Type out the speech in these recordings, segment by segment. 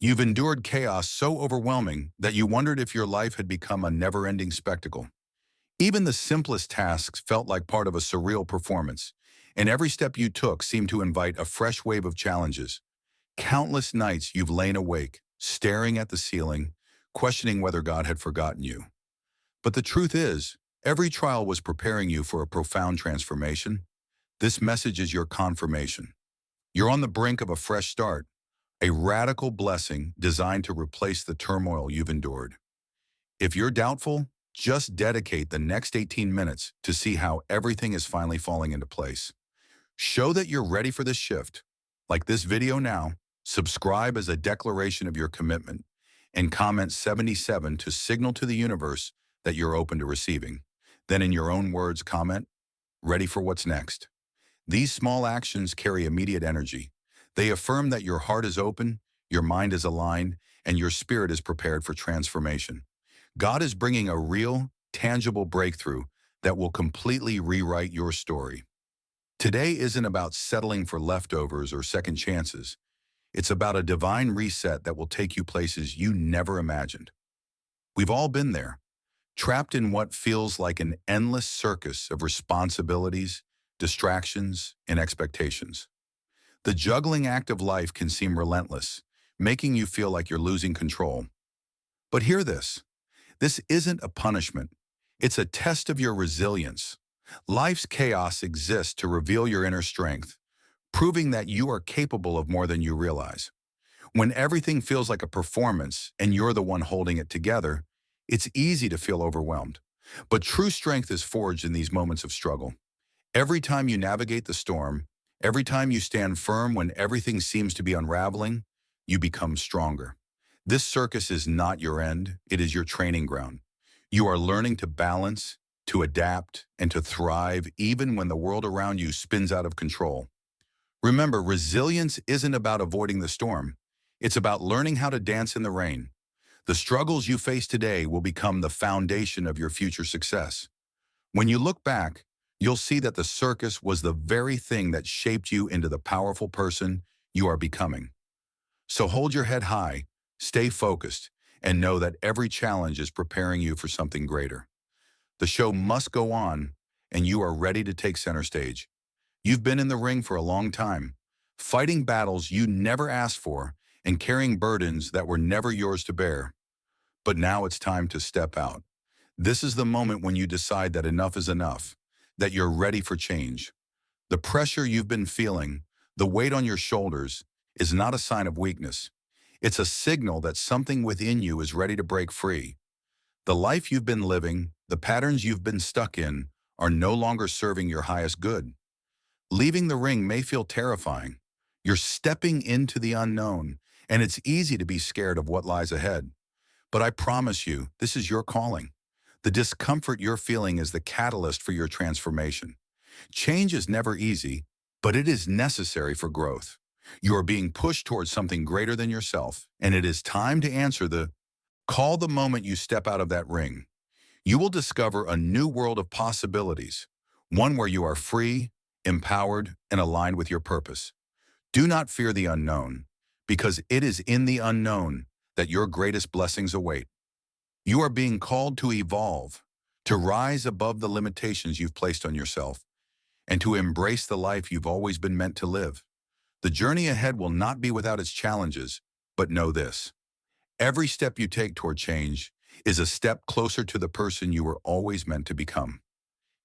You've endured chaos so overwhelming that you wondered if your life had become a never-ending spectacle. Even the simplest tasks felt like part of a surreal performance, and every step you took seemed to invite a fresh wave of challenges. Countless nights you've lain awake, staring at the ceiling, questioning whether God had forgotten you. But the truth is, every trial was preparing you for a profound transformation. This message is your confirmation. You're on the brink of a fresh start, a radical blessing designed to replace the turmoil you've endured. If you're doubtful, just dedicate the next 18 minutes to see how everything is finally falling into place. Show that you're ready for this shift. Like this video now, subscribe as a declaration of your commitment, and comment 77 to signal to the universe that you're open to receiving. Then in your own words, comment, ready for what's next. These small actions carry immediate energy. They affirm that your heart is open, your mind is aligned, and your spirit is prepared for transformation. God is bringing a real, tangible breakthrough that will completely rewrite your story. Today isn't about settling for leftovers or second chances. It's about a divine reset that will take you places you never imagined. We've all been there, trapped in what feels like an endless circus of responsibilities, distractions, and expectations. The juggling act of life can seem relentless, making you feel like you're losing control. But hear this. This isn't a punishment. It's a test of your resilience. Life's chaos exists to reveal your inner strength, proving that you are capable of more than you realize. When everything feels like a performance and you're the one holding it together, it's easy to feel overwhelmed. But true strength is forged in these moments of struggle. Every time you navigate the storm, every time you stand firm when everything seems to be unraveling, you become stronger. This circus is not your end, it is your training ground. You are learning to balance, to adapt, and to thrive even when the world around you spins out of control. Remember, resilience isn't about avoiding the storm. It's about learning how to dance in the rain. The struggles you face today will become the foundation of your future success. When you look back, you'll see that the circus was the very thing that shaped you into the powerful person you are becoming. So hold your head high, stay focused, and know that every challenge is preparing you for something greater. The show must go on, and you are ready to take center stage. You've been in the ring for a long time, fighting battles you never asked for and carrying burdens that were never yours to bear. But now it's time to step out. This is the moment when you decide that enough is enough, that you're ready for change. The pressure you've been feeling, the weight on your shoulders, is not a sign of weakness. It's a signal that something within you is ready to break free. The life you've been living, the patterns you've been stuck in, are no longer serving your highest good. Leaving the ring may feel terrifying. You're stepping into the unknown, and it's easy to be scared of what lies ahead. But I promise you, this is your calling. The discomfort you're feeling is the catalyst for your transformation. Change is never easy, but it is necessary for growth. You are being pushed towards something greater than yourself, and it is time to answer the call the moment you step out of that ring. You will discover a new world of possibilities, one where you are free, empowered, and aligned with your purpose. Do not fear the unknown, because it is in the unknown that your greatest blessings await. You are being called to evolve, to rise above the limitations you've placed on yourself, and to embrace the life you've always been meant to live. The journey ahead will not be without its challenges, but know this. Every step you take toward change is a step closer to the person you were always meant to become.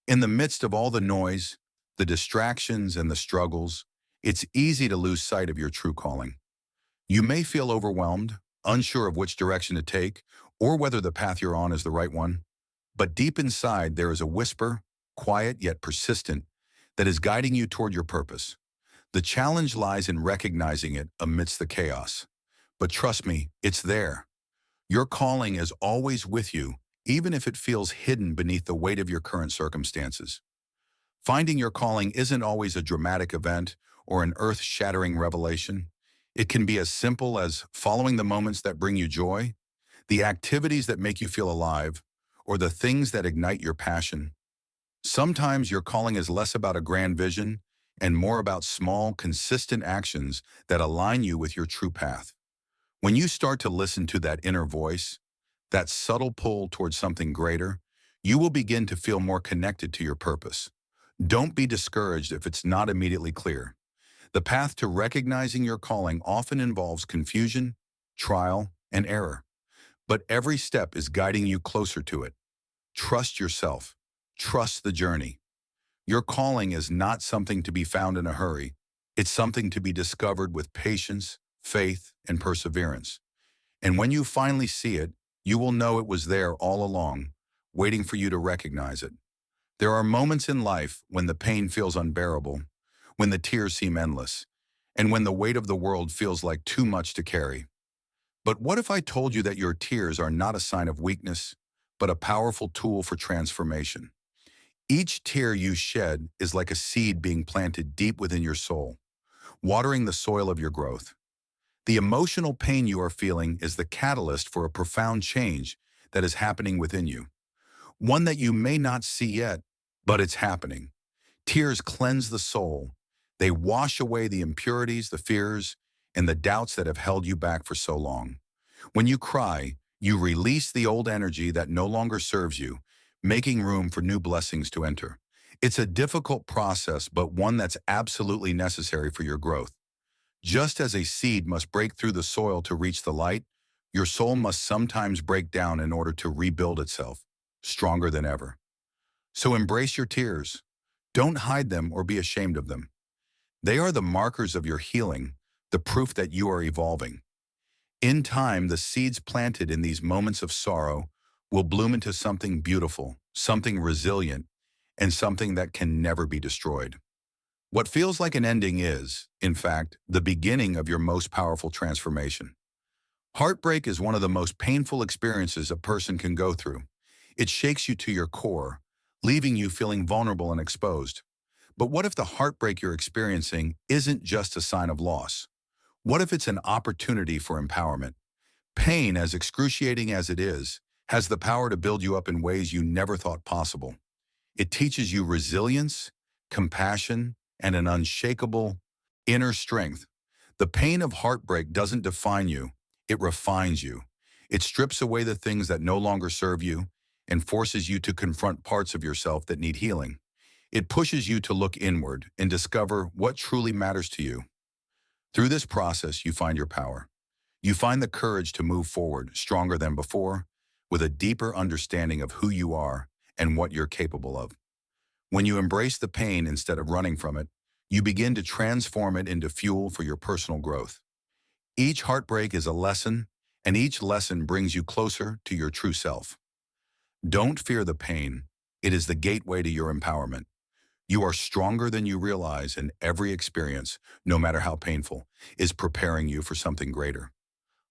In the midst of all the noise, the distractions, and the struggles, it's easy to lose sight of your true calling. You may feel overwhelmed, unsure of which direction to take, or whether the path you're on is the right one. But deep inside, there is a whisper, quiet yet persistent, that is guiding you toward your purpose. The challenge lies in recognizing it amidst the chaos. But trust me, it's there. Your calling is always with you, even if it feels hidden beneath the weight of your current circumstances. Finding your calling isn't always a dramatic event or an earth-shattering revelation. It can be as simple as following the moments that bring you joy, the activities that make you feel alive, or the things that ignite your passion. Sometimes your calling is less about a grand vision and more about small, consistent actions that align you with your true path. When you start to listen to that inner voice, that subtle pull towards something greater, you will begin to feel more connected to your purpose. Don't be discouraged if it's not immediately clear. The path to recognizing your calling often involves confusion, trial, and error. But every step is guiding you closer to it. Trust yourself. Trust the journey. Your calling is not something to be found in a hurry. It's something to be discovered with patience, faith, and perseverance. And when you finally see it, you will know it was there all along, waiting for you to recognize it. There are moments in life when the pain feels unbearable, when the tears seem endless, and when the weight of the world feels like too much to carry. But what if I told you that your tears are not a sign of weakness, but a powerful tool for transformation? Each tear you shed is like a seed being planted deep within your soul, watering the soil of your growth. The emotional pain you are feeling is the catalyst for a profound change that is happening within you. One that you may not see yet, but it's happening. Tears cleanse the soul. They wash away the impurities, the fears, and the doubts that have held you back for so long. When you cry, you release the old energy that no longer serves you, making room for new blessings to enter. It's a difficult process, but one that's absolutely necessary for your growth. Just as a seed must break through the soil to reach the light, your soul must sometimes break down in order to rebuild itself, stronger than ever. So embrace your tears. Don't hide them or be ashamed of them. They are the markers of your healing, the proof that you are evolving. In time, the seeds planted in these moments of sorrow will bloom into something beautiful, something resilient, and something that can never be destroyed. What feels like an ending is, in fact, the beginning of your most powerful transformation. Heartbreak is one of the most painful experiences a person can go through. It shakes you to your core, leaving you feeling vulnerable and exposed. But what if the heartbreak you're experiencing isn't just a sign of loss? What if it's an opportunity for empowerment? Pain, as excruciating as it is, has the power to build you up in ways you never thought possible. It teaches you resilience, compassion, and an unshakable inner strength. The pain of heartbreak doesn't define you, it refines you. It strips away the things that no longer serve you and forces you to confront parts of yourself that need healing. It pushes you to look inward and discover what truly matters to you. Through this process, you find your power. You find the courage to move forward, stronger than before, with a deeper understanding of who you are and what you're capable of. When you embrace the pain instead of running from it, you begin to transform it into fuel for your personal growth. Each heartbreak is a lesson, and each lesson brings you closer to your true self. Don't fear the pain. It is the gateway to your empowerment. You are stronger than you realize, and every experience, no matter how painful, is preparing you for something greater.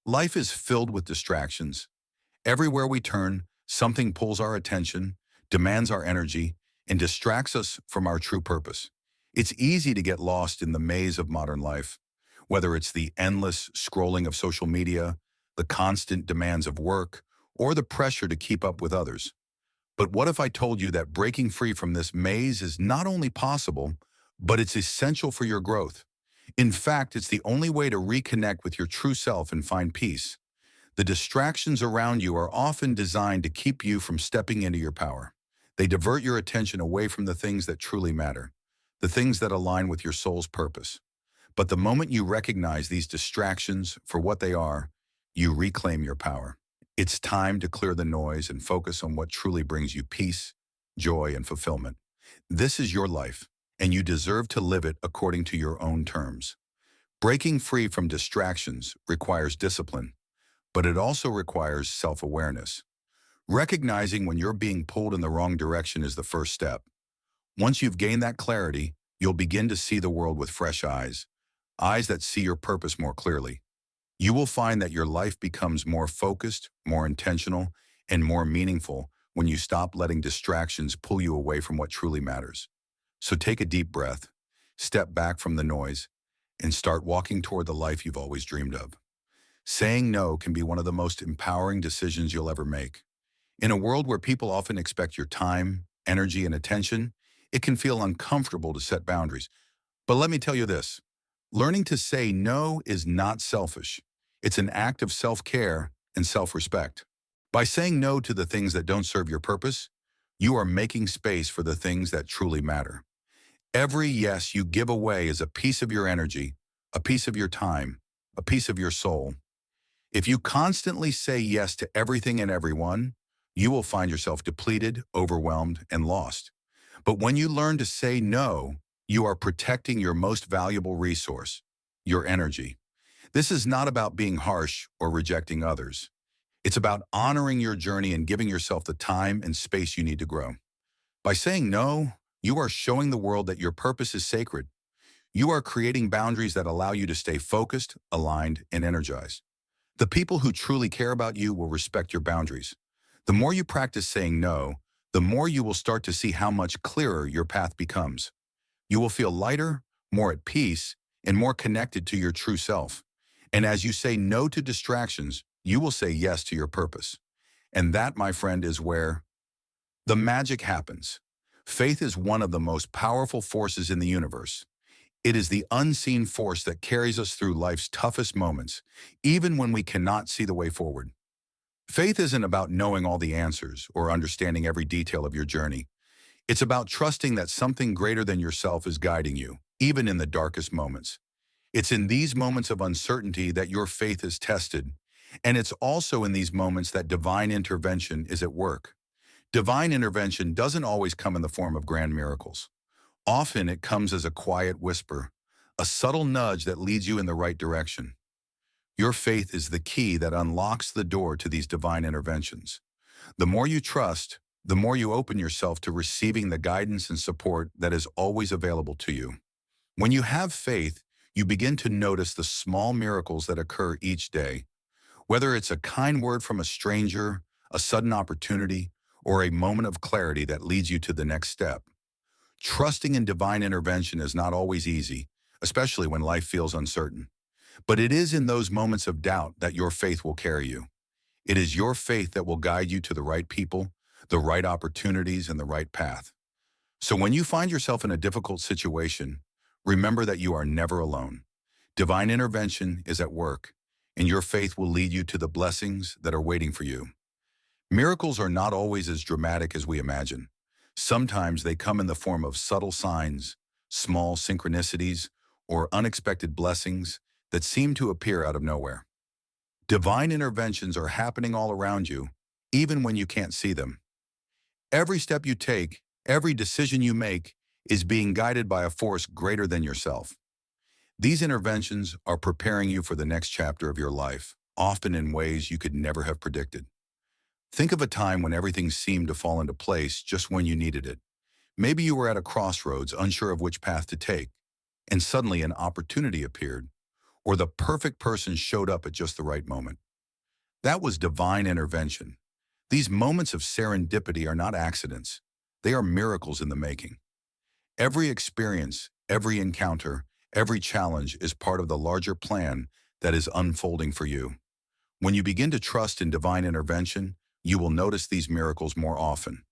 Life is filled with distractions. Everywhere we turn, something pulls our attention, demands our energy, and distracts us from our true purpose. It's easy to get lost in the maze of modern life, whether it's the endless scrolling of social media, the constant demands of work, or the pressure to keep up with others. But what if I told you that breaking free from this maze is not only possible, but it's essential for your growth? In fact, it's the only way to reconnect with your true self and find peace. The distractions around you are often designed to keep you from stepping into your power. They divert your attention away from the things that truly matter, the things that align with your soul's purpose. But the moment you recognize these distractions for what they are, you reclaim your power. It's time to clear the noise and focus on what truly brings you peace, joy, and fulfillment. This is your life, and you deserve to live it according to your own terms. Breaking free from distractions requires discipline, but it also requires self-awareness. Recognizing when you're being pulled in the wrong direction is the first step. Once you've gained that clarity, you'll begin to see the world with fresh eyes, eyes that see your purpose more clearly. You will find that your life becomes more focused, more intentional, and more meaningful when you stop letting distractions pull you away from what truly matters. So take a deep breath, step back from the noise, and start walking toward the life you've always dreamed of. Saying no can be one of the most empowering decisions you'll ever make. In a world where people often expect your time, energy, and attention, it can feel uncomfortable to set boundaries. But let me tell you this, learning to say no is not selfish. It's an act of self-care and self-respect. By saying no to the things that don't serve your purpose, you are making space for the things that truly matter. Every yes you give away is a piece of your energy, a piece of your time, a piece of your soul. If you constantly say yes to everything and everyone, you will find yourself depleted, overwhelmed, and lost. But when you learn to say no, you are protecting your most valuable resource, your energy. This is not about being harsh or rejecting others. It's about honoring your journey and giving yourself the time and space you need to grow. By saying no, you are showing the world that your purpose is sacred. You are creating boundaries that allow you to stay focused, aligned, and energized. The people who truly care about you will respect your boundaries. The more you practice saying no, the more you will start to see how much clearer your path becomes. You will feel lighter, more at peace, and more connected to your true self. And as you say no to distractions, you will say yes to your purpose. And that, my friend, is where the magic happens. Faith is one of the most powerful forces in the universe. It is the unseen force that carries us through life's toughest moments, even when we cannot see the way forward. Faith isn't about knowing all the answers or understanding every detail of your journey. It's about trusting that something greater than yourself is guiding you, even in the darkest moments. It's in these moments of uncertainty that your faith is tested, and it's also in these moments that divine intervention is at work. Divine intervention doesn't always come in the form of grand miracles. Often it comes as a quiet whisper, a subtle nudge that leads you in the right direction. Your faith is the key that unlocks the door to these divine interventions. The more you trust, the more you open yourself to receiving the guidance and support that is always available to you. When you have faith, you begin to notice the small miracles that occur each day. Whether it's a kind word from a stranger, a sudden opportunity, or a moment of clarity that leads you to the next step. Trusting in divine intervention is not always easy, especially when life feels uncertain. But it is in those moments of doubt that your faith will carry you. It is your faith that will guide you to the right people, the right opportunities, and the right path. So when you find yourself in a difficult situation, remember that you are never alone. Divine intervention is at work, and your faith will lead you to the blessings that are waiting for you. Miracles are not always as dramatic as we imagine. Sometimes they come in the form of subtle signs, small synchronicities, or unexpected blessings that seem to appear out of nowhere. Divine interventions are happening all around you, even when you can't see them. Every step you take, every decision you make, is being guided by a force greater than yourself. These interventions are preparing you for the next chapter of your life, often in ways you could never have predicted. Think of a time when everything seemed to fall into place just when you needed it. Maybe you were at a crossroads, unsure of which path to take, and suddenly an opportunity appeared, or the perfect person showed up at just the right moment. That was divine intervention. These moments of serendipity are not accidents. They are miracles in the making. Every experience, every encounter, every challenge is part of the larger plan that is unfolding for you. When you begin to trust in divine intervention, you will notice these miracles more often.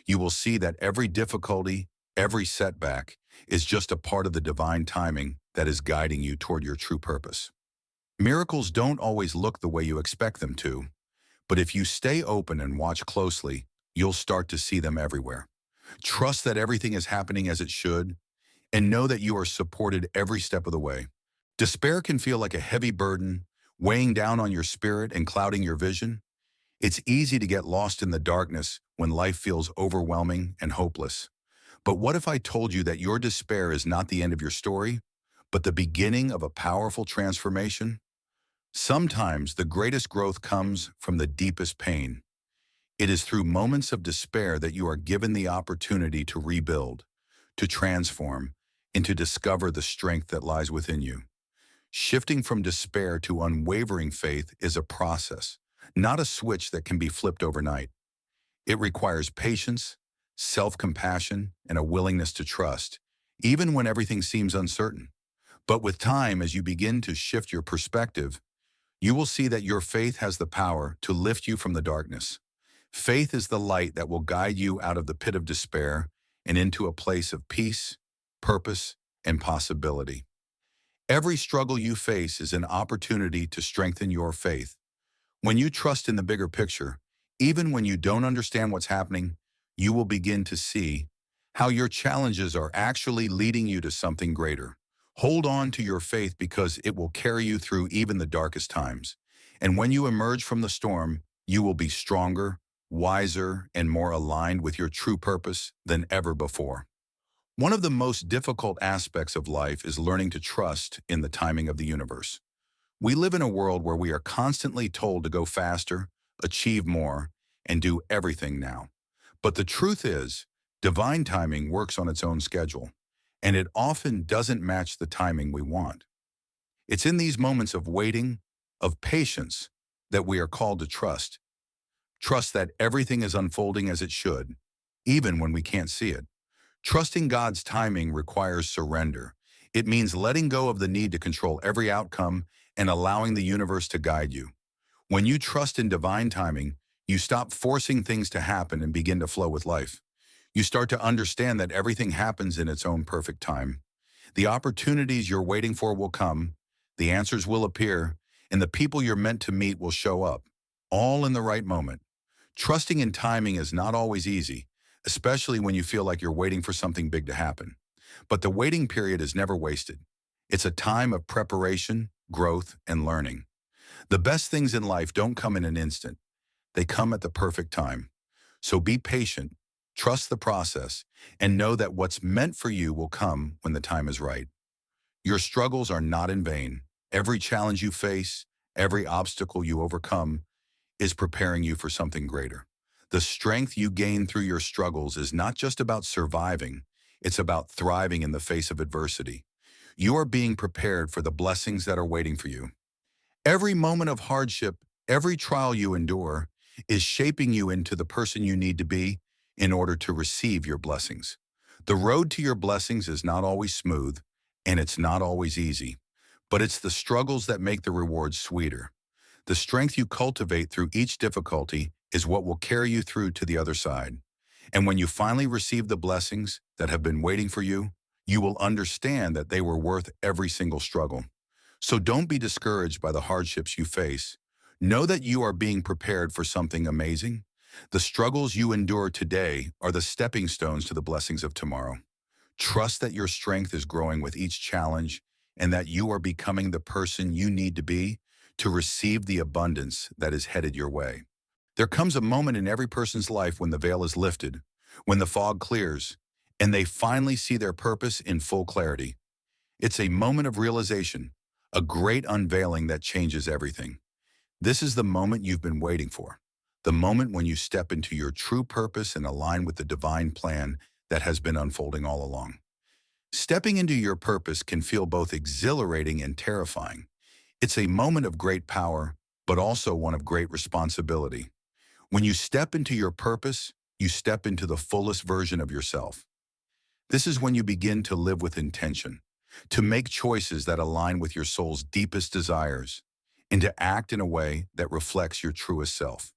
You will see that every difficulty, every setback, is just a part of the divine timing that is guiding you toward your true purpose. Miracles don't always look the way you expect them to, but if you stay open and watch closely, you'll start to see them everywhere. Trust that everything is happening as it should, and know that you are supported every step of the way. Despair can feel like a heavy burden, weighing down on your spirit and clouding your vision. It's easy to get lost in the darkness when life feels overwhelming and hopeless. But what if I told you that your despair is not the end of your story, but the beginning of a powerful transformation? Sometimes the greatest growth comes from the deepest pain. It is through moments of despair that you are given the opportunity to rebuild, to transform, and to discover the strength that lies within you. Shifting from despair to unwavering faith is a process, not a switch that can be flipped overnight. It requires patience, self-compassion, and a willingness to trust, even when everything seems uncertain. But with time, as you begin to shift your perspective, you will see that your faith has the power to lift you from the darkness. Faith is the light that will guide you out of the pit of despair and into a place of peace, purpose, and possibility. Every struggle you face is an opportunity to strengthen your faith. When you trust in the bigger picture, even when you don't understand what's happening, you will begin to see how your challenges are actually leading you to something greater. Hold on to your faith because it will carry you through even the darkest times. And when you emerge from the storm, you will be stronger, wiser, and more aligned with your true purpose than ever before. One of the most difficult aspects of life is learning to trust in the timing of the universe. We live in a world where we are constantly told to go faster, achieve more, and do everything now. But the truth is, divine timing works on its own schedule, and it often doesn't match the timing we want. It's in these moments of waiting, of patience, that we are called to trust. Trust that everything is unfolding as it should, even when we can't see it. Trusting God's timing requires surrender. It means letting go of the need to control every outcome and allowing the universe to guide you. When you trust in divine timing, you stop forcing things to happen and begin to flow with life. You start to understand that everything happens in its own perfect time. The opportunities you're waiting for will come, the answers will appear, and the people you're meant to meet will show up, all in the right moment. Trusting in timing is not always easy, especially when you feel like you're waiting for something big to happen. But the waiting period is never wasted. It's a time of preparation, growth, and learning. The best things in life don't come in an instant. They come at the perfect time. So be patient, trust the process, and know that what's meant for you will come when the time is right. Your struggles are not in vain. Every challenge you face, every obstacle you overcome, is preparing you for something greater. The strength you gain through your struggles is not just about surviving, it's about thriving in the face of adversity. You are being prepared for the blessings that are waiting for you. Every moment of hardship, every trial you endure, is shaping you into the person you need to be in order to receive your blessings. The road to your blessings is not always smooth, and it's not always easy, but it's the struggles that make the rewards sweeter. The strength you cultivate through each difficulty is what will carry you through to the other side. And when you finally receive the blessings that have been waiting for you, you will understand that they were worth every single struggle. So don't be discouraged by the hardships you face. Know that you are being prepared for something amazing. The struggles you endure today are the stepping stones to the blessings of tomorrow. Trust that your strength is growing with each challenge and that you are becoming the person you need to be to receive the abundance that is headed your way. There comes a moment in every person's life when the veil is lifted, when the fog clears, and they finally see their purpose in full clarity. It's a moment of realization, a great unveiling that changes everything. This is the moment you've been waiting for, the moment when you step into your true purpose and align with the divine plan that has been unfolding all along. Stepping into your purpose can feel both exhilarating and terrifying. It's a moment of great power, but also one of great responsibility. When you step into your purpose, you step into the fullest version of yourself. This is when you begin to live with intention, to make choices that align with your soul's deepest desires, and to act in a way that reflects your truest self.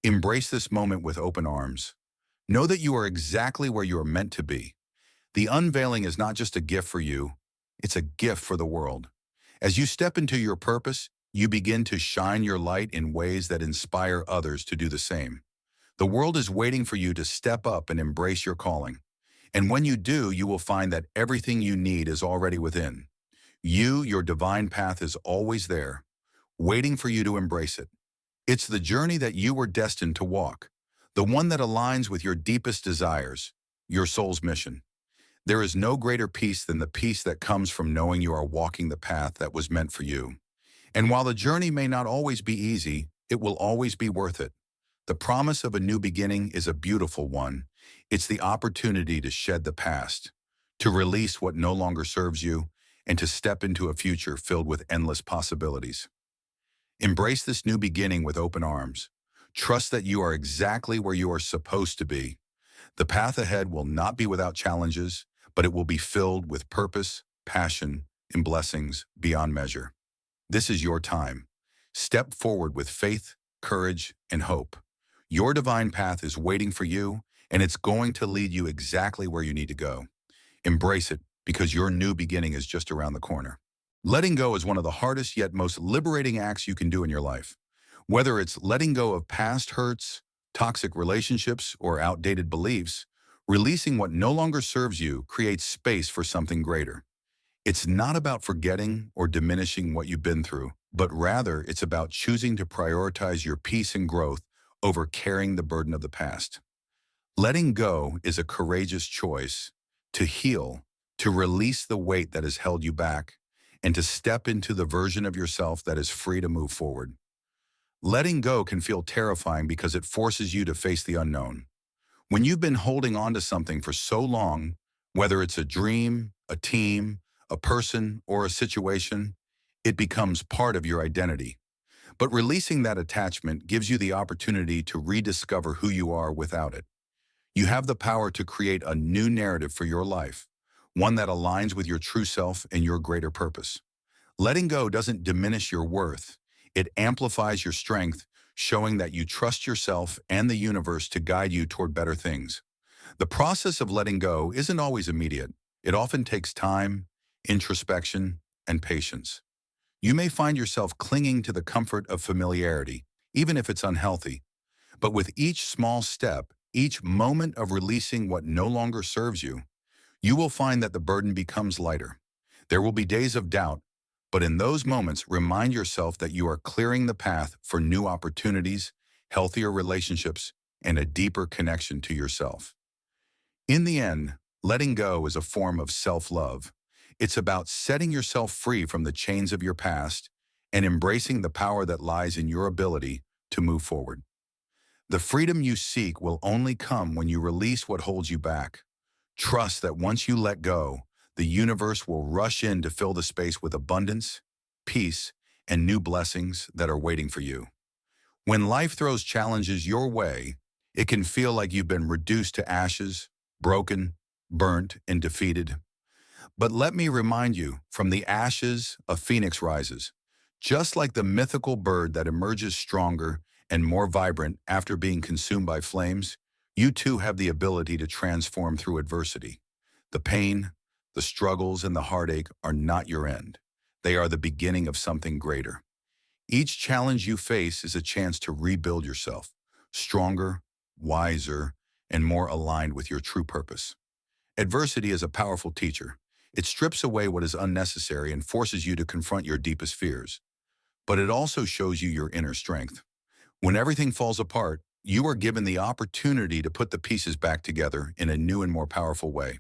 Embrace this moment with open arms. Know that you are exactly where you are meant to be. The unveiling is not just a gift for you, it's a gift for the world. As you step into your purpose, you begin to shine your light in ways that inspire others to do the same. The world is waiting for you to step up and embrace your calling. And when you do, you will find that everything you need is already within. Your divine path is always there, waiting for you to embrace it. It's the journey that you were destined to walk, the one that aligns with your deepest desires, your soul's mission. There is no greater peace than the peace that comes from knowing you are walking the path that was meant for you. And while the journey may not always be easy, it will always be worth it. The promise of a new beginning is a beautiful one. It's the opportunity to shed the past, to release what no longer serves you, and to step into a future filled with endless possibilities. Embrace this new beginning with open arms. Trust that you are exactly where you are supposed to be. The path ahead will not be without challenges, but it will be filled with purpose, passion, and blessings beyond measure. This is your time. Step forward with faith, courage, and hope. Your divine path is waiting for you, and it's going to lead you exactly where you need to go. Embrace it because your new beginning is just around the corner. Letting go is one of the hardest yet most liberating acts you can do in your life. Whether it's letting go of past hurts, toxic relationships, or outdated beliefs, releasing what no longer serves you creates space for something greater. It's not about forgetting or diminishing what you've been through, but rather it's about choosing to prioritize your peace and growth over carrying the burden of the past. Letting go is a courageous choice to heal, to release the weight that has held you back, and to step into the version of yourself that is free to move forward. Letting go can feel terrifying because it forces you to face the unknown. When you've been holding on to something for so long, whether it's a dream, a team, a person, or a situation, it becomes part of your identity. But releasing that attachment gives you the opportunity to rediscover who you are without it. You have the power to create a new narrative for your life, one that aligns with your true self and your greater purpose. Letting go doesn't diminish your worth. It amplifies your strength, showing that you trust yourself and the universe to guide you toward better things. The process of letting go isn't always immediate. It often takes time, introspection, and patience. You may find yourself clinging to the comfort of familiarity, even if it's unhealthy. But with each small step, each moment of releasing what no longer serves you, you will find that the burden becomes lighter. There will be days of doubt, but in those moments, remind yourself that you are clearing the path for new opportunities, healthier relationships, and a deeper connection to yourself. In the end, letting go is a form of self-love. It's about setting yourself free from the chains of your past and embracing the power that lies in your ability to move forward. The freedom you seek will only come when you release what holds you back. Trust that once you let go, the universe will rush in to fill the space with abundance, peace, and new blessings that are waiting for you. When life throws challenges your way, it can feel like you've been reduced to ashes, broken, burnt, and defeated. But let me remind you, from the ashes, a phoenix rises. Just like the mythical bird that emerges stronger and more vibrant after being consumed by flames, you too have the ability to transform through adversity. The pain, the struggles, and the heartache are not your end. They are the beginning of something greater. Each challenge you face is a chance to rebuild yourself, stronger, wiser, and more aligned with your true purpose. Adversity is a powerful teacher. It strips away what is unnecessary and forces you to confront your deepest fears. But it also shows you your inner strength. When everything falls apart, you are given the opportunity to put the pieces back together in a new and more powerful way.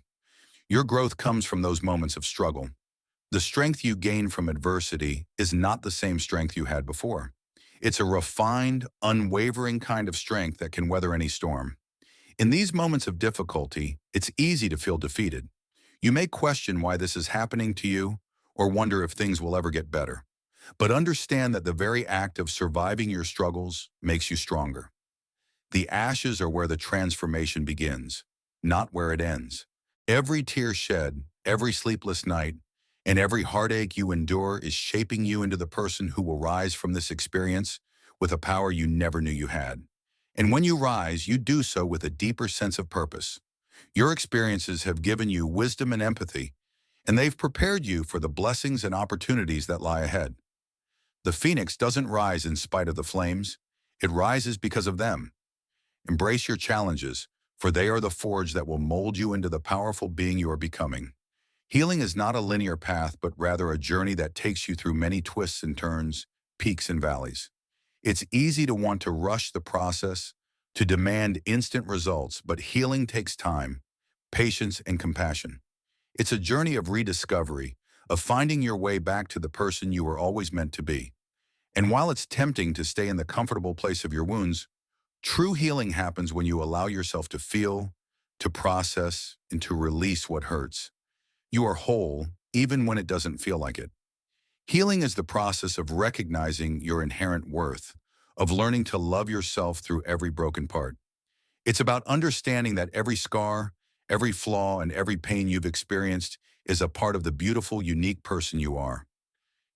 Your growth comes from those moments of struggle. The strength you gain from adversity is not the same strength you had before. It's a refined, unwavering kind of strength that can weather any storm. In these moments of difficulty, it's easy to feel defeated. You may question why this is happening to you or wonder if things will ever get better. But understand that the very act of surviving your struggles makes you stronger. The ashes are where the transformation begins, not where it ends. Every tear shed, every sleepless night, and every heartache you endure is shaping you into the person who will rise from this experience with a power you never knew you had. And when you rise, you do so with a deeper sense of purpose. Your experiences have given you wisdom and empathy, and they've prepared you for the blessings and opportunities that lie ahead. The phoenix doesn't rise in spite of the flames. It rises because of them. Embrace your challenges, for they are the forge that will mold you into the powerful being you are becoming. Healing is not a linear path, but rather a journey that takes you through many twists and turns, peaks and valleys. It's easy to want to rush the process, to demand instant results, but healing takes time, patience, and compassion. It's a journey of rediscovery, of finding your way back to the person you were always meant to be. And while it's tempting to stay in the comfortable place of your wounds, true healing happens when you allow yourself to feel, to process, and to release what hurts. You are whole, even when it doesn't feel like it. Healing is the process of recognizing your inherent worth, of learning to love yourself through every broken part. It's about understanding that every scar, every flaw, and every pain you've experienced is a part of the beautiful, unique person you are.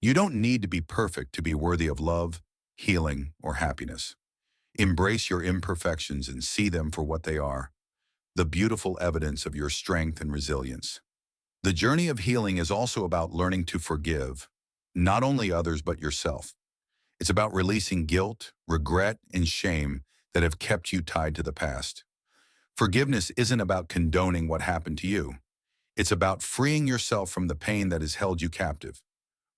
You don't need to be perfect to be worthy of love, healing, or happiness. Embrace your imperfections and see them for what they are, the beautiful evidence of your strength and resilience. The journey of healing is also about learning to forgive, not only others but yourself. It's about releasing guilt, regret, and shame that have kept you tied to the past. Forgiveness isn't about condoning what happened to you. It's about freeing yourself from the pain that has held you captive.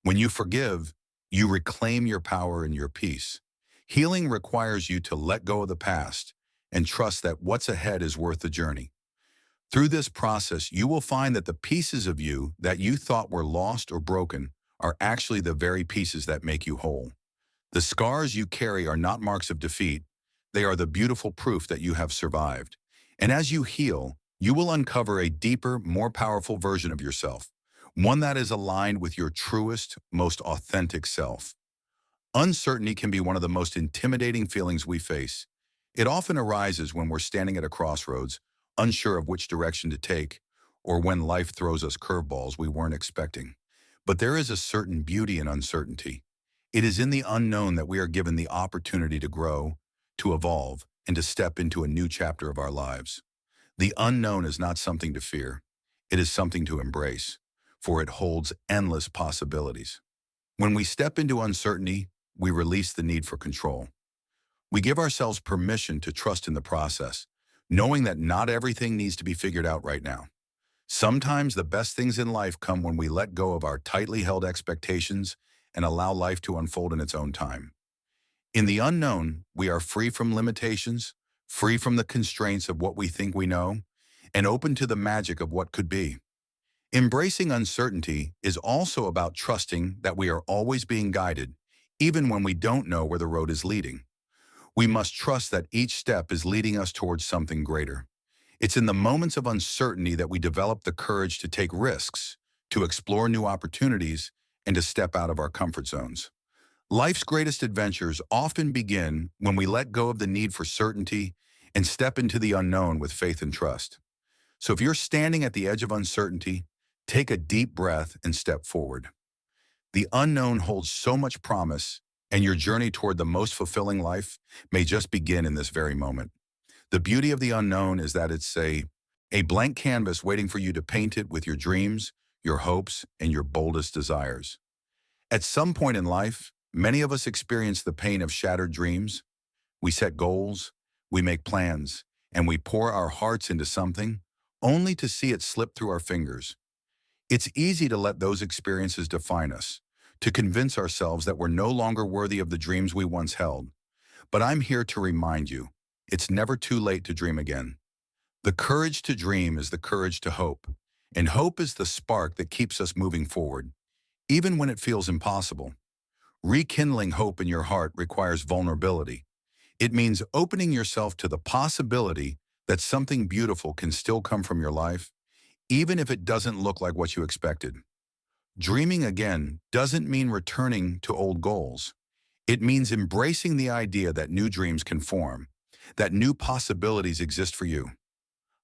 When you forgive, you reclaim your power and your peace. Healing requires you to let go of the past and trust that what's ahead is worth the journey. Through this process, you will find that the pieces of you that you thought were lost or broken are actually the very pieces that make you whole. The scars you carry are not marks of defeat. They are the beautiful proof that you have survived. And as you heal, you will uncover a deeper, more powerful version of yourself, one that is aligned with your truest, most authentic self. Uncertainty can be one of the most intimidating feelings we face. It often arises when we're standing at a crossroads, unsure of which direction to take, or when life throws us curveballs we weren't expecting. But there is a certain beauty in uncertainty. It is in the unknown that we are given the opportunity to grow, to evolve, and to step into a new chapter of our lives. The unknown is not something to fear. It is something to embrace, for it holds endless possibilities. When we step into uncertainty, we release the need for control. We give ourselves permission to trust in the process, knowing that not everything needs to be figured out right now. Sometimes the best things in life come when we let go of our tightly held expectations and allow life to unfold in its own time. In the unknown, we are free from limitations, free from the constraints of what we think we know, and open to the magic of what could be. Embracing uncertainty is also about trusting that we are always being guided, even when we don't know where the road is leading. We must trust that each step is leading us towards something greater. It's in the moments of uncertainty that we develop the courage to take risks, to explore new opportunities, and to step out of our comfort zones. Life's greatest adventures often begin when we let go of the need for certainty and step into the unknown with faith and trust. So if you're standing at the edge of uncertainty, take a deep breath and step forward. The unknown holds so much promise, and your journey toward the most fulfilling life may just begin in this very moment. The beauty of the unknown is that it's a blank canvas waiting for you to paint it with your dreams, your hopes, and your boldest desires. At some point in life, many of us experience the pain of shattered dreams. We set goals, we make plans, and we pour our hearts into something, only to see it slip through our fingers. It's easy to let those experiences define us, to convince ourselves that we're no longer worthy of the dreams we once held. But I'm here to remind you, it's never too late to dream again. The courage to dream is the courage to hope, and hope is the spark that keeps us moving forward, even when it feels impossible. Rekindling hope in your heart requires vulnerability. It means opening yourself to the possibility that something beautiful can still come from your life, even if it doesn't look like what you expected. Dreaming again doesn't mean returning to old goals. It means embracing the idea that new dreams can form, that new possibilities exist for you.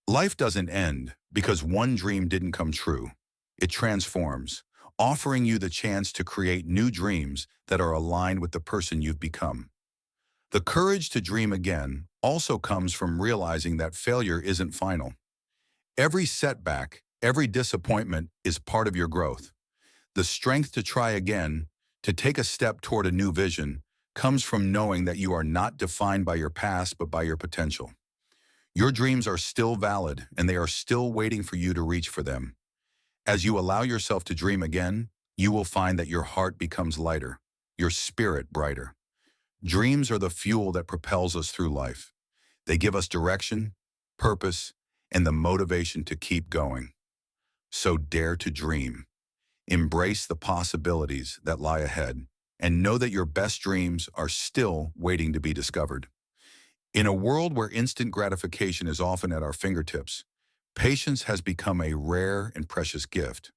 Life doesn't end because one dream didn't come true. It transforms, offering you the chance to create new dreams that are aligned with the person you've become. The courage to dream again also comes from realizing that failure isn't final. Every setback, every disappointment is part of your growth. The strength to try again, to take a step toward a new vision, comes from knowing that you are not defined by your past but by your potential. Your dreams are still valid and they are still waiting for you to reach for them. As you allow yourself to dream again, you will find that your heart becomes lighter, your spirit brighter. Dreams are the fuel that propels us through life. They give us direction, purpose, and the motivation to keep going. So dare to dream. Embrace the possibilities that lie ahead, and know that your best dreams are still waiting to be discovered. In a world where instant gratification is often at our fingertips, patience has become a rare and precious gift.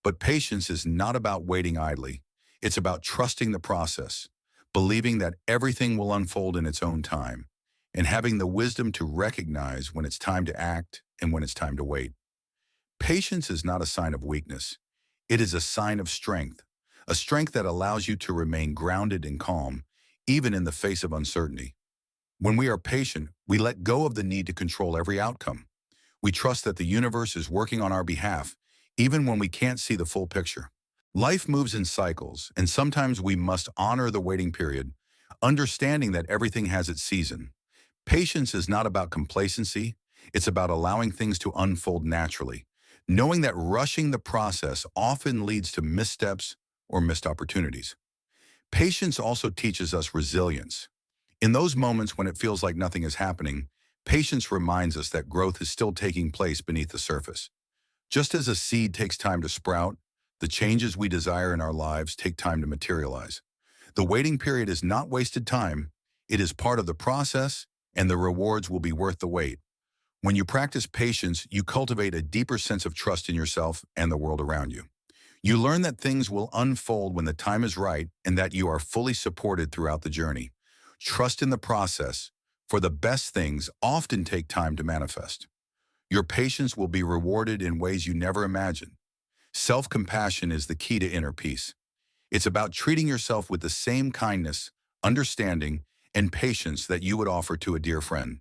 But patience is not about waiting idly. It's about trusting the process, believing that everything will unfold in its own time, and having the wisdom to recognize when it's time to act and when it's time to wait. Patience is not a sign of weakness. It is a sign of strength, a strength that allows you to remain grounded and calm, even in the face of uncertainty. When we are patient, we let go of the need to control every outcome. We trust that the universe is working on our behalf, even when we can't see the full picture. Life moves in cycles, and sometimes we must honor the waiting period, understanding that everything has its season. Patience is not about complacency, it's about allowing things to unfold naturally, knowing that rushing the process often leads to missteps or missed opportunities. Patience also teaches us resilience. In those moments when it feels like nothing is happening, patience reminds us that growth is still taking place beneath the surface. Just as a seed takes time to sprout, the changes we desire in our lives take time to materialize. The waiting period is not wasted time, it is part of the process, and the rewards will be worth the wait. When you practice patience, you cultivate a deeper sense of trust in yourself and the world around you. You learn that things will unfold when the time is right and that you are fully supported throughout the journey. Trust in the process, for the best things often take time to manifest. Your patience will be rewarded in ways you never imagined. Self-compassion is the key to inner peace. It's about treating yourself with the same kindness, understanding, and patience that you would offer to a dear friend.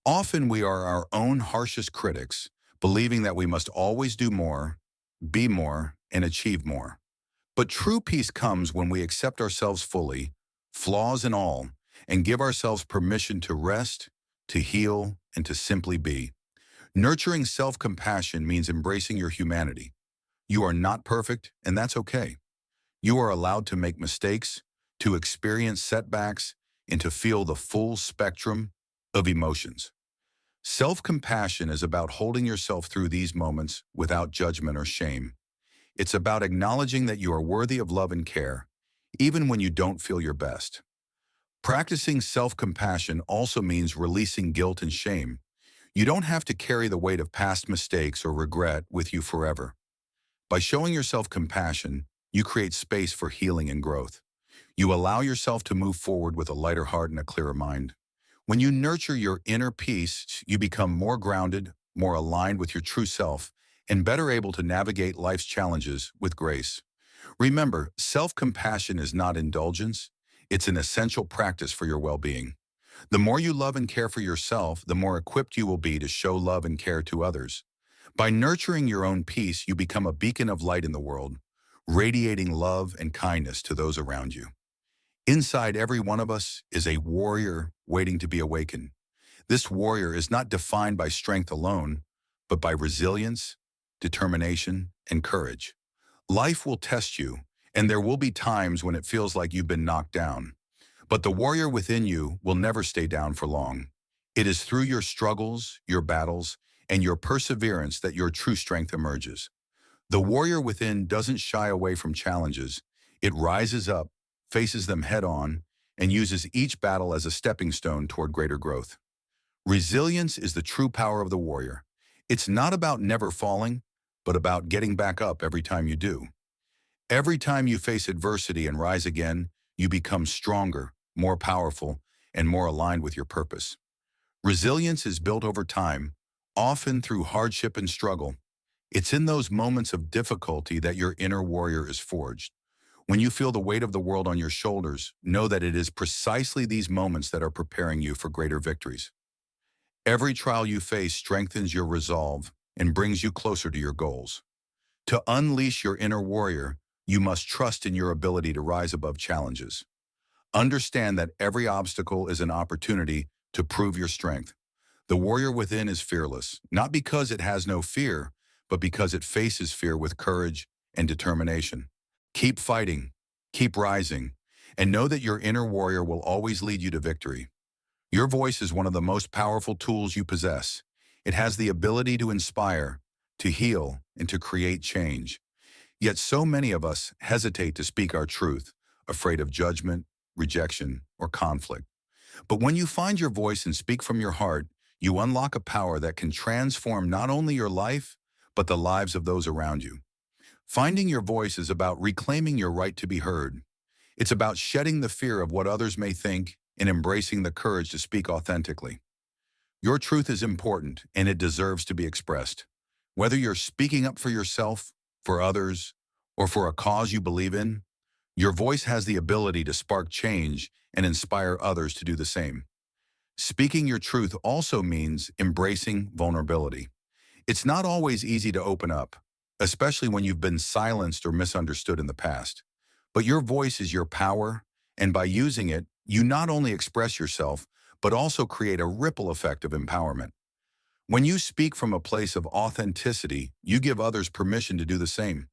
Often we are our own harshest critics, believing that we must always do more, be more, and achieve more. But true peace comes when we accept ourselves fully, flaws and all, and give ourselves permission to rest, to heal, and to simply be. Nurturing self-compassion means embracing your humanity. You are not perfect, and that's okay. You are allowed to make mistakes, to experience setbacks, and to feel the full spectrum of emotions. Self-compassion is about holding yourself through these moments without judgment or shame. It's about acknowledging that you are worthy of love and care, even when you don't feel your best. Practicing self-compassion also means releasing guilt and shame. You don't have to carry the weight of past mistakes or regret with you forever. By showing yourself compassion, you create space for healing and growth. You allow yourself to move forward with a lighter heart and a clearer mind. When you nurture your inner peace, you become more grounded, more aligned with your true self, and better able to navigate life's challenges with grace. Remember, self-compassion is not indulgence, it's an essential practice for your well-being. The more you love and care for yourself, the more equipped you will be to show love and care to others. By nurturing your own peace, you become a beacon of light in the world, radiating love and kindness to those around you. Inside every one of us is a warrior waiting to be awakened. This warrior is not defined by strength alone, but by resilience, determination, and courage. Life will test you, and there will be times when it feels like you've been knocked down. But the warrior within you will never stay down for long. It is through your struggles, your battles, and your perseverance that your true strength emerges. The warrior within doesn't shy away from challenges. It rises up, faces them head on, and uses each battle as a stepping stone toward greater growth. Resilience is the true power of the warrior. It's not about never falling, but about getting back up every time you do. Every time you face adversity and rise again, you become stronger, more powerful, and more aligned with your purpose. Resilience is built over time, often through hardship and struggle. It's in those moments of difficulty that your inner warrior is forged. When you feel the weight of the world on your shoulders, know that it is precisely these moments that are preparing you for greater victories. Every trial you face strengthens your resolve and brings you closer to your goals. To unleash your inner warrior, you must trust in your ability to rise above challenges. Understand that every obstacle is an opportunity to prove your strength. The warrior within is fearless, not because it has no fear, but because it faces fear with courage and determination. Keep fighting, keep rising, and know that your inner warrior will always lead you to victory. Your voice is one of the most powerful tools you possess. It has the ability to inspire, to heal, and to create change. Yet so many of us hesitate to speak our truth, afraid of judgment, rejection, or conflict. But when you find your voice and speak from your heart, you unlock a power that can transform not only your life, but the lives of those around you. Finding your voice is about reclaiming your right to be heard. It's about shedding the fear of what others may think and embracing the courage to speak authentically. Your truth is important and it deserves to be expressed. Whether you're speaking up for yourself, for others, or for a cause you believe in, your voice has the ability to spark change and inspire others to do the same. Speaking your truth also means embracing vulnerability. It's not always easy to open up. especially when you've been silenced or misunderstood in the past. But your voice is your power, and by using it, you not only express yourself, but also create a ripple effect of empowerment. When you speak from a place of authenticity, you give others permission to do the same.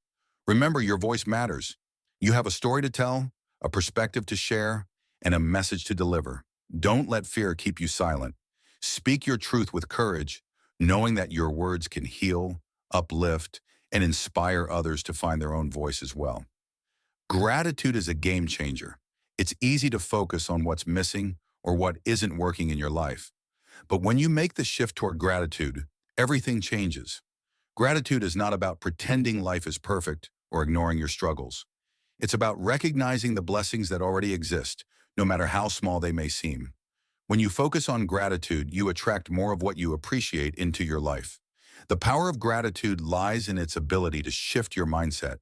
Remember, your voice matters. You have a story to tell, a perspective to share, and a message to deliver. Don't let fear keep you silent. Speak your truth with courage, knowing that your words can heal, uplift, and inspire others to find their own voice as well. Gratitude is a game changer. It's easy to focus on what's missing or what isn't working in your life. But when you make the shift toward gratitude, everything changes. Gratitude is not about pretending life is perfect or ignoring your struggles. It's about recognizing the blessings that already exist, no matter how small they may seem. When you focus on gratitude, you attract more of what you appreciate into your life. The power of gratitude lies in its ability to shift your mindset.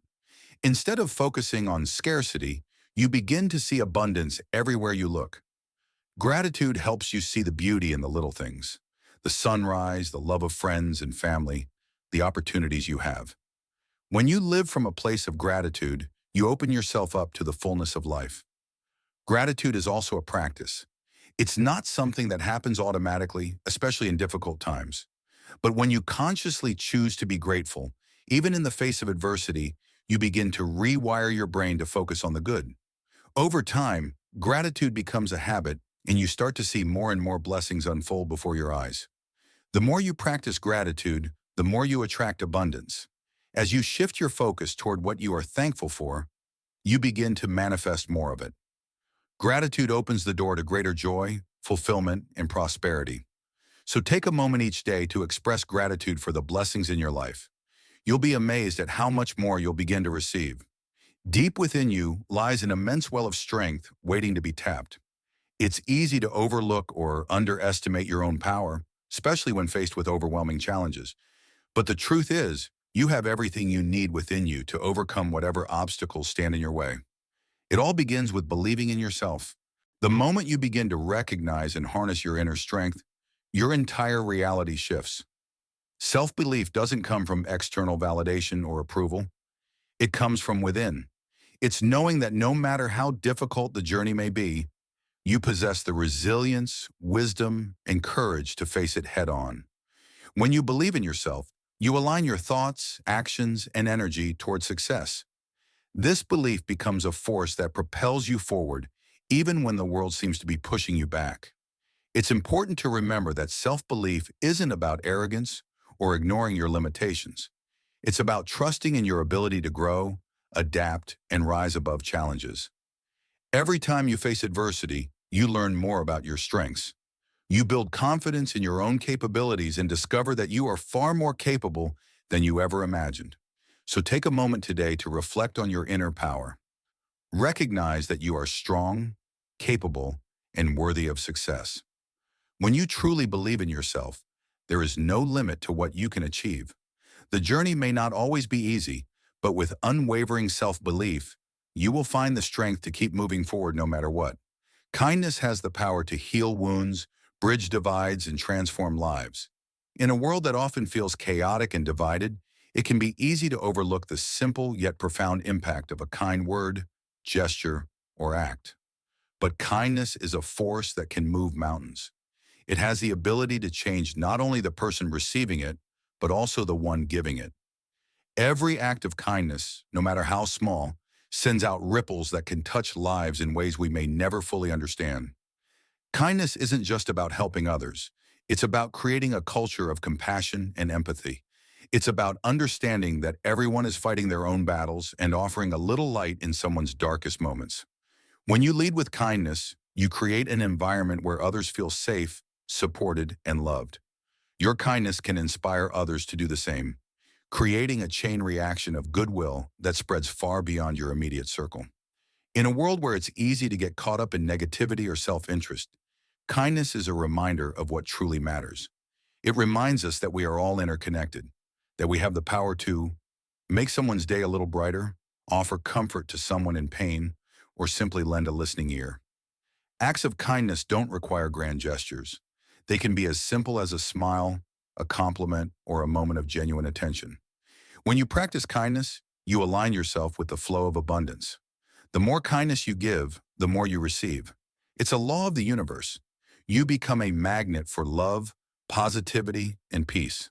Instead of focusing on scarcity, you begin to see abundance everywhere you look. Gratitude helps you see the beauty in the little things, the sunrise, the love of friends and family, the opportunities you have. When you live from a place of gratitude, you open yourself up to the fullness of life. Gratitude is also a practice. It's not something that happens automatically, especially in difficult times. But when you consciously choose to be grateful, even in the face of adversity, you begin to rewire your brain to focus on the good. Over time, gratitude becomes a habit, and you start to see more and more blessings unfold before your eyes. The more you practice gratitude, the more you attract abundance. As you shift your focus toward what you are thankful for, you begin to manifest more of it. Gratitude opens the door to greater joy, fulfillment, and prosperity. So take a moment each day to express gratitude for the blessings in your life. You'll be amazed at how much more you'll begin to receive. Deep within you lies an immense well of strength waiting to be tapped. It's easy to overlook or underestimate your own power, especially when faced with overwhelming challenges. But the truth is, you have everything you need within you to overcome whatever obstacles stand in your way. It all begins with believing in yourself. The moment you begin to recognize and harness your inner strength, your entire reality shifts. Self-belief doesn't come from external validation or approval. It comes from within. It's knowing that no matter how difficult the journey may be, you possess the resilience, wisdom, and courage to face it head on. When you believe in yourself, you align your thoughts, actions, and energy toward success. This belief becomes a force that propels you forward, even when the world seems to be pushing you back. It's important to remember that self-belief isn't about arrogance or ignoring your limitations. It's about trusting in your ability to grow, adapt, and rise above challenges. Every time you face adversity, you learn more about your strengths. You build confidence in your own capabilities and discover that you are far more capable than you ever imagined. So take a moment today to reflect on your inner power. Recognize that you are strong, capable, and worthy of success. When you truly believe in yourself, there is no limit to what you can achieve. The journey may not always be easy, but with unwavering self-belief, you will find the strength to keep moving forward no matter what. Kindness has the power to heal wounds, bridge divides, and transform lives. In a world that often feels chaotic and divided, it can be easy to overlook the simple yet profound impact of a kind word, gesture, or act. But kindness is a force that can move mountains. It has the ability to change not only the person receiving it, but also the one giving it. Every act of kindness, no matter how small, sends out ripples that can touch lives in ways we may never fully understand. Kindness isn't just about helping others. It's about creating a culture of compassion and empathy. It's about understanding that everyone is fighting their own battles and offering a little light in someone's darkest moments. When you lead with kindness, you create an environment where others feel safe, supported, and loved. Your kindness can inspire others to do the same, creating a chain reaction of goodwill that spreads far beyond your immediate circle. In a world where it's easy to get caught up in negativity or self-interest, kindness is a reminder of what truly matters. It reminds us that we are all interconnected, that we have the power to make someone's day a little brighter, offer comfort to someone in pain, or simply lend a listening ear. Acts of kindness don't require grand gestures. They can be as simple as a smile, a compliment, or a moment of genuine attention. When you practice kindness, you align yourself with the flow of abundance. The more kindness you give, the more you receive. It's a law of the universe. You become a magnet for love, positivity, and peace.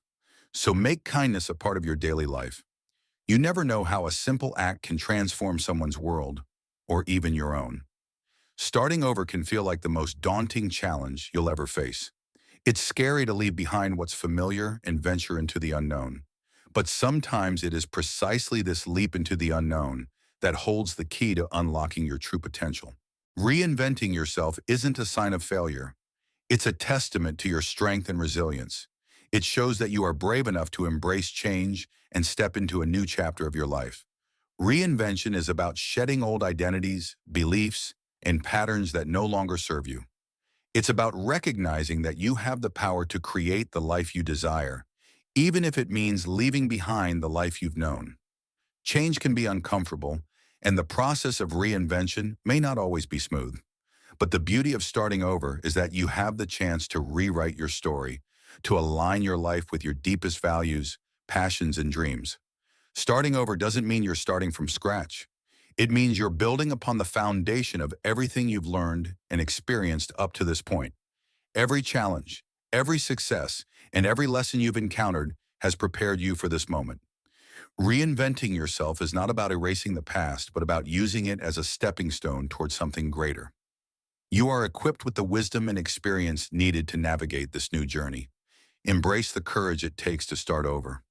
So make kindness a part of your daily life. You never know how a simple act can transform someone's world, or even your own. Starting over can feel like the most daunting challenge you'll ever face. It's scary to leave behind what's familiar and venture into the unknown. But sometimes it is precisely this leap into the unknown that holds the key to unlocking your true potential. Reinventing yourself isn't a sign of failure. It's a testament to your strength and resilience. It shows that you are brave enough to embrace change and step into a new chapter of your life. Reinvention is about shedding old identities, beliefs, and patterns that no longer serve you. It's about recognizing that you have the power to create the life you desire, even if it means leaving behind the life you've known. Change can be uncomfortable, and the process of reinvention may not always be smooth. But the beauty of starting over is that you have the chance to rewrite your story, to align your life with your deepest values, passions, and dreams. Starting over doesn't mean you're starting from scratch. It means you're building upon the foundation of everything you've learned and experienced up to this point. Every challenge, every success, and every lesson you've encountered has prepared you for this moment. Reinventing yourself is not about erasing the past, but about using it as a stepping stone towards something greater. You are equipped with the wisdom and experience needed to navigate this new journey. Embrace the courage it takes to start over.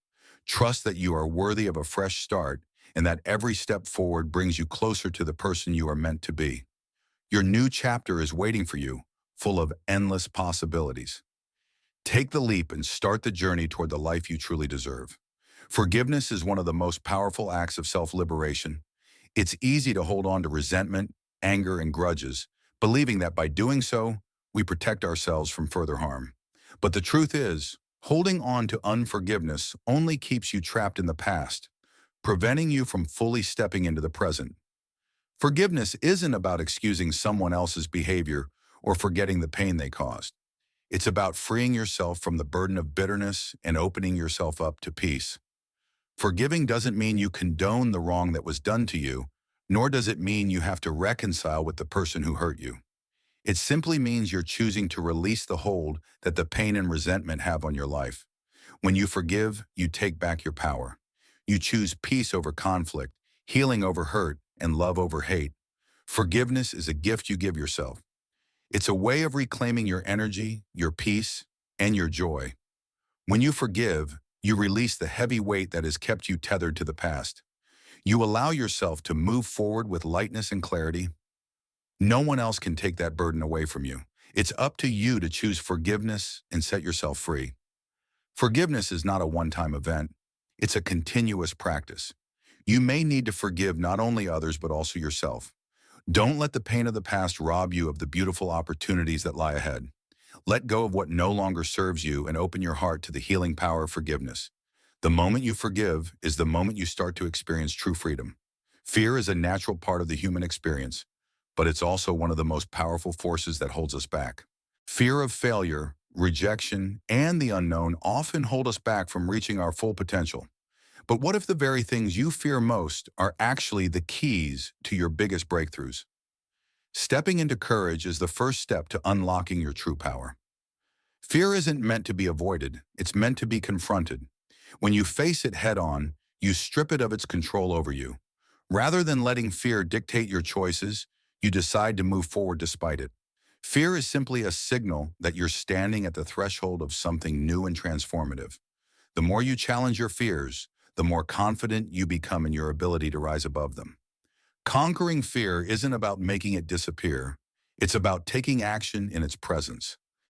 Trust that you are worthy of a fresh start and that every step forward brings you closer to the person you are meant to be. Your new chapter is waiting for you, full of endless possibilities. Take the leap and start the journey toward the life you truly deserve. Forgiveness is one of the most powerful acts of self-liberation. It's easy to hold on to resentment, anger, and grudges, believing that by doing so, we protect ourselves from further harm. But the truth is, holding on to unforgiveness only keeps you trapped in the past, preventing you from fully stepping into the present. Forgiveness isn't about excusing someone else's behavior or forgetting the pain they caused. It's about freeing yourself from the burden of bitterness and opening yourself up to peace. Forgiving doesn't mean you condone the wrong that was done to you, nor does it mean you have to reconcile with the person who hurt you. It simply means you're choosing to release the hold that the pain and resentment have on your life. When you forgive, you take back your power. You choose peace over conflict, healing over hurt, and love over hate. Forgiveness is a gift you give yourself. It's a way of reclaiming your energy, your peace, and your joy. When you forgive, you release the heavy weight that has kept you tethered to the past. You allow yourself to move forward with lightness and clarity. No one else can take that burden away from you. It's up to you to choose forgiveness and set yourself free. Forgiveness is not a one-time event. It's a continuous practice. You may need to forgive not only others but also yourself. Don't let the pain of the past rob you of the beautiful opportunities that lie ahead. Let go of what no longer serves you and open your heart to the healing power of forgiveness. The moment you forgive is the moment you start to experience true freedom. Fear is a natural part of the human experience, but it's also one of the most powerful forces that holds us back. Fear of failure, rejection, and the unknown often hold us back from reaching our full potential. But what if the very things you fear most are actually the keys to your biggest breakthroughs? Stepping into courage is the first step to unlocking your true power. Fear isn't meant to be avoided, it's meant to be confronted. When you face it head-on, you strip it of its control over you. Rather than letting fear dictate your choices, you decide to move forward despite it. Fear is simply a signal that you're standing at the threshold of something new and transformative. The more you challenge your fears, the more confident you become in your ability to rise above them. Conquering fear isn't about making it disappear. It's about taking action in its presence.